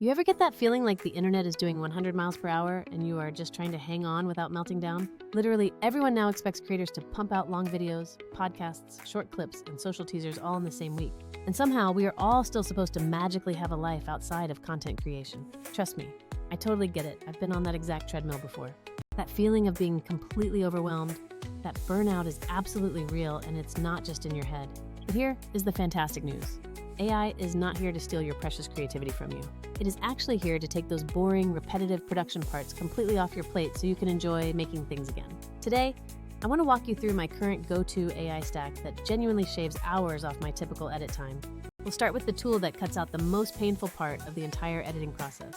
You ever get that feeling like the internet is doing 100 miles per hour and you are just trying to hang on without melting down? Literally, everyone now expects creators to pump out long videos, podcasts, short clips, and social teasers all in the same week. And somehow, we are all still supposed to magically have a life outside of content creation. Trust me, I totally get it. I've been on that exact treadmill before. That feeling of being completely overwhelmed, that burnout is absolutely real, and it's not just in your head. But here is the fantastic news. AI is not here to steal your precious creativity from you. It is actually here to take those boring, repetitive production parts completely off your plate so you can enjoy making things again. Today, I want to walk you through my current go-to AI stack that genuinely shaves hours off my typical edit time. We'll start with the tool that cuts out the most painful part of the entire editing process,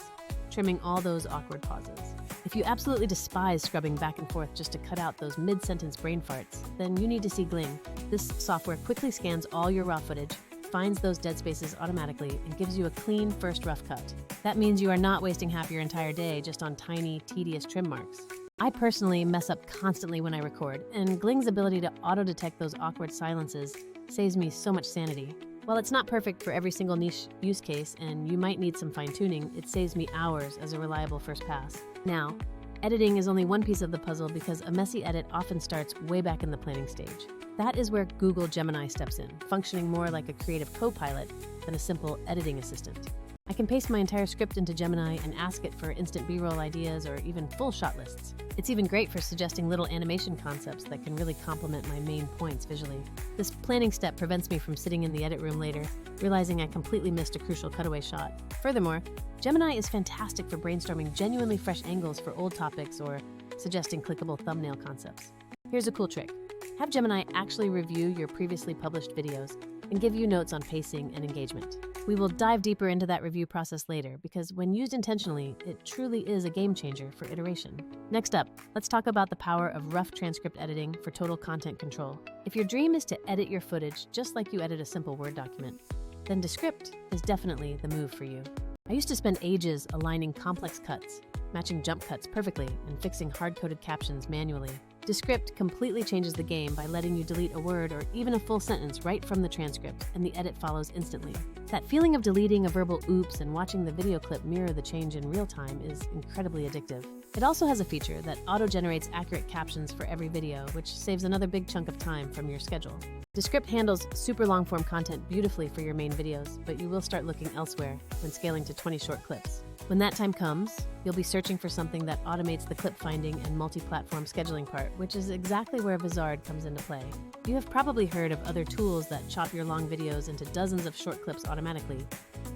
trimming all those awkward pauses. If you absolutely despise scrubbing back and forth just to cut out those mid-sentence brain farts, then you need to see Gling. This software quickly scans all your raw footage, finds those dead spaces automatically, and gives you a clean first rough cut. That means you are not wasting half your entire day just on tiny, tedious trim marks. I personally mess up constantly when I record, and Gling's ability to auto-detect those awkward silences saves me so much sanity. While it's not perfect for every single niche use case, and you might need some fine-tuning, it saves me hours as a reliable first pass. Now, editing is only one piece of the puzzle because a messy edit often starts way back in the planning stage. That is where Google Gemini steps in, functioning more like a creative co-pilot than a simple editing assistant. I can paste my entire script into Gemini and ask it for instant B-roll ideas or even full shot lists. It's even great for suggesting little animation concepts that can really complement my main points visually. This planning step prevents me from sitting in the edit room later, realizing I completely missed a crucial cutaway shot. Furthermore, Gemini is fantastic for brainstorming genuinely fresh angles for old topics or suggesting clickable thumbnail concepts. Here's a cool trick. Have Gemini actually review your previously published videos and give you notes on pacing and engagement. We will dive deeper into that review process later because when used intentionally, it truly is a game changer for iteration. Next up, let's talk about the power of rough transcript editing for total content control. If your dream is to edit your footage just like you edit a simple Word document, then Descript is definitely the move for you. I used to spend ages aligning complex cuts, matching jump cuts perfectly, and fixing hard-coded captions manually. Descript completely changes the game by letting you delete a word or even a full sentence right from the transcript, and the edit follows instantly. That feeling of deleting a verbal oops and watching the video clip mirror the change in real time is incredibly addictive. It also has a feature that auto-generates accurate captions for every video, which saves another big chunk of time from your schedule. Descript handles super long-form content beautifully for your main videos, but you will start looking elsewhere when scaling to 20 short clips. When that time comes, you'll be searching for something that automates the clip finding and multi-platform scheduling part, which is exactly where Vizard comes into play. You have probably heard of other tools that chop your long videos into dozens of short clips automatically,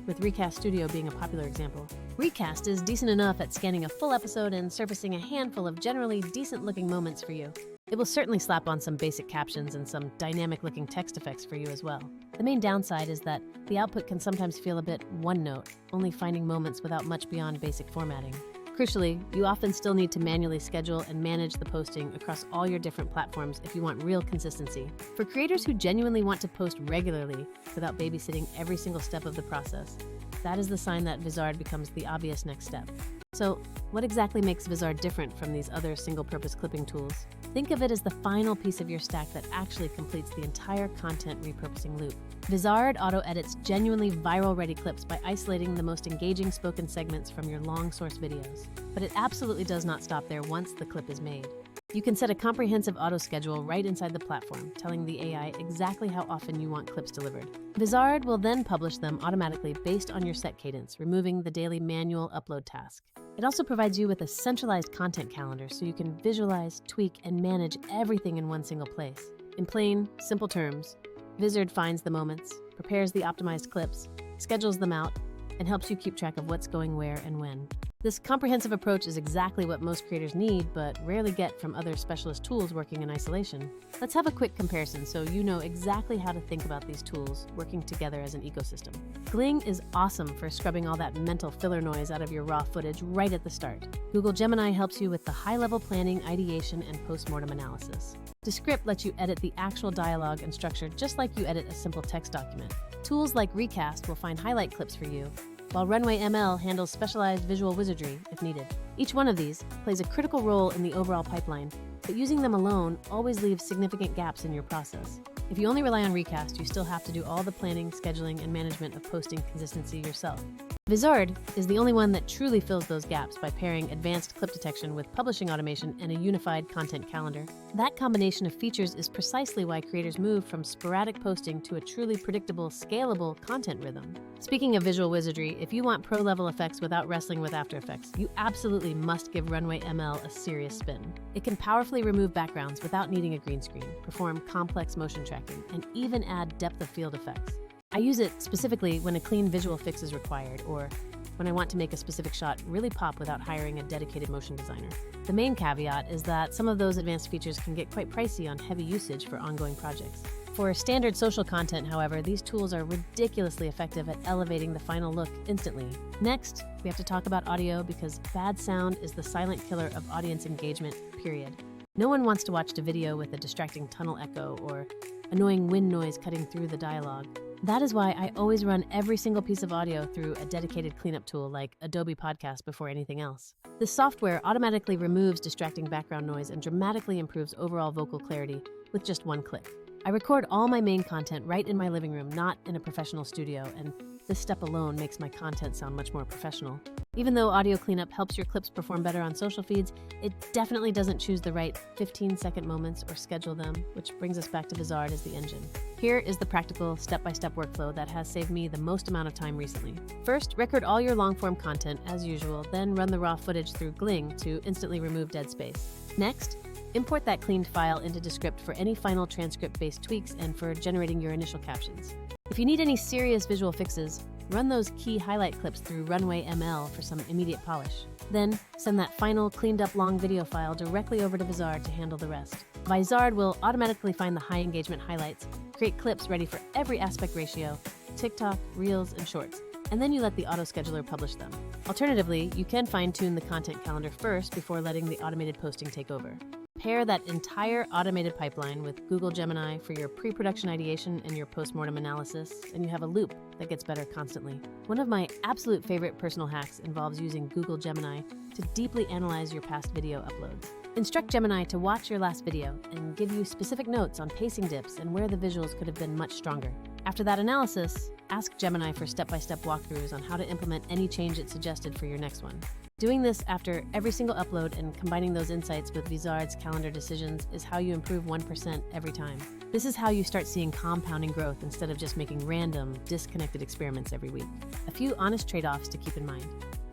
with Recast Studio being a popular example. Recast is decent enough at scanning a full episode and surfacing a handful of generally decent-looking moments for you. It will certainly slap on some basic captions and some dynamic-looking text effects for you as well. The main downside is that the output can sometimes feel a bit one-note, only finding moments without much beyond basic formatting. Crucially, you often still need to manually schedule and manage the posting across all your different platforms if you want real consistency. For creators who genuinely want to post regularly without babysitting every single step of the process, that is the sign that Vizard becomes the obvious next step. So, what exactly makes Vizard different from these other single-purpose clipping tools? Think of it as the final piece of your stack that actually completes the entire content repurposing loop. Vizard auto-edits genuinely viral-ready clips by isolating the most engaging spoken segments from your long source videos. But it absolutely does not stop there once the clip is made. You can set a comprehensive auto-schedule right inside the platform, telling the AI exactly how often you want clips delivered. Vizard will then publish them automatically based on your set cadence, removing the daily manual upload task. It also provides you with a centralized content calendar so you can visualize, tweak, and manage everything in one single place. In plain, simple terms, Vizard finds the moments, prepares the optimized clips, schedules them out, and helps you keep track of what's going where and when. This comprehensive approach is exactly what most creators need, but rarely get from other specialist tools working in isolation. Let's have a quick comparison so you know exactly how to think about these tools working together as an ecosystem. Gling is awesome for scrubbing all that mental filler noise out of your raw footage right at the start. Google Gemini helps you with the high-level planning, ideation, and post-mortem analysis. Descript lets you edit the actual dialogue and structure just like you edit a simple text document. Tools like Recast will find highlight clips for you, while Runway ML handles specialized visual wizardry if needed. Each one of these plays a critical role in the overall pipeline, but using them alone always leaves significant gaps in your process. If you only rely on Recast, you still have to do all the planning, scheduling, and management of posting consistency yourself. Vizard is the only one that truly fills those gaps by pairing advanced clip detection with publishing automation and a unified content calendar. That combination of features is precisely why creators move from sporadic posting to a truly predictable, scalable content rhythm. Speaking of visual wizardry, if you want pro-level effects without wrestling with After Effects, you absolutely must give Runway ML a serious spin. It can powerfully remove backgrounds without needing a green screen, perform complex motion tracking, and even add depth of field effects. I use it specifically when a clean visual fix is required, or when I want to make a specific shot really pop without hiring a dedicated motion designer. The main caveat is that some of those advanced features can get quite pricey on heavy usage for ongoing projects. For standard social content, however, these tools are ridiculously effective at elevating the final look instantly. Next, we have to talk about audio because bad sound is the silent killer of audience engagement, period. No one wants to watch a video with a distracting tunnel echo or annoying wind noise cutting through the dialogue. That is why I always run every single piece of audio through a dedicated cleanup tool like Adobe Podcast before anything else. This software automatically removes distracting background noise and dramatically improves overall vocal clarity with just one click. I record all my main content right in my living room, not in a professional studio, and this step alone makes my content sound much more professional. Even though audio cleanup helps your clips perform better on social feeds, it definitely doesn't choose the right 15-second moments or schedule them, which brings us back to Vizard as the engine. Here is the practical, step-by-step workflow that has saved me the most amount of time recently. First, record all your long-form content as usual, then run the raw footage through Gling to instantly remove dead space. Next, import that cleaned file into Descript for any final transcript-based tweaks and for generating your initial captions. If you need any serious visual fixes, run those key highlight clips through Runway ML for some immediate polish. Then, send that final cleaned-up long video file directly over to Vizard to handle the rest. Vizard will automatically find the high engagement highlights, create clips ready for every aspect ratio, TikTok, Reels, and Shorts, and then you let the auto-scheduler publish them. Alternatively, you can fine-tune the content calendar first before letting the automated posting take over. Pair that entire automated pipeline with Google Gemini for your pre-production ideation and your post-mortem analysis, and you have a loop that gets better constantly. One of my absolute favorite personal hacks involves using Google Gemini to deeply analyze your past video uploads. Instruct Gemini to watch your last video and give you specific notes on pacing dips and where the visuals could have been much stronger. After that analysis, ask Gemini for step-by-step walkthroughs on how to implement any change it suggested for your next one. Doing this after every single upload and combining those insights with Vizard's calendar decisions is how you improve 1% every time. This is how you start seeing compounding growth instead of just making random, disconnected experiments every week. A few honest trade-offs to keep in mind.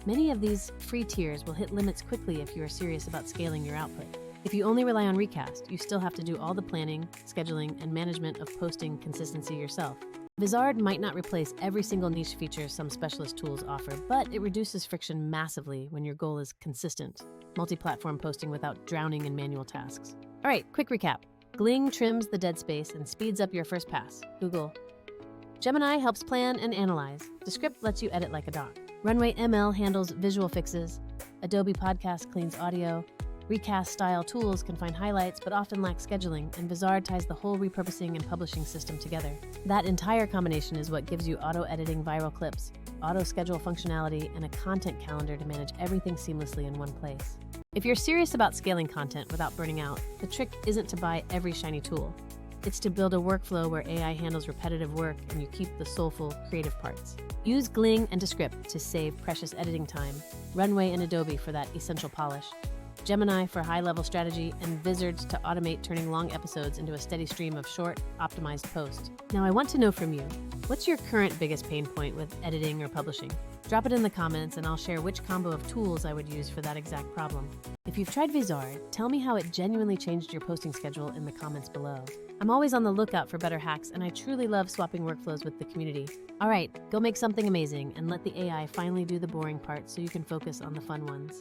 Many of these free tiers will hit limits quickly if you are serious about scaling your output. If you only rely on Recast, you still have to do all the planning, scheduling, and management of posting consistency yourself. Vizard might not replace every single niche feature some specialist tools offer, but it reduces friction massively when your goal is consistent, multi-platform posting without drowning in manual tasks. All right, quick recap. Gling trims the dead space and speeds up your first pass. Google. Gemini helps plan and analyze. Descript lets you edit like a doc. Runway ML handles visual fixes. Adobe Podcast cleans audio. Recast-style tools can find highlights but often lack scheduling, and Vizard ties the whole repurposing and publishing system together. That entire combination is what gives you auto-editing viral clips, auto-schedule functionality, and a content calendar to manage everything seamlessly in one place. If you're serious about scaling content without burning out, the trick isn't to buy every shiny tool. It's to build a workflow where AI handles repetitive work and you keep the soulful, creative parts. Use Gling and Descript to save precious editing time, Runway and Adobe for that essential polish, Gemini for high-level strategy, and Vizard to automate turning long episodes into a steady stream of short, optimized posts. Now I want to know from you, what's your current biggest pain point with editing or publishing? Drop it in the comments and I'll share which combo of tools I would use for that exact problem. If you've tried Vizard, tell me how it genuinely changed your posting schedule in the comments below. I'm always on the lookout for better hacks, and I truly love swapping workflows with the community. All right, go make something amazing and let the AI finally do the boring parts so you can focus on the fun ones.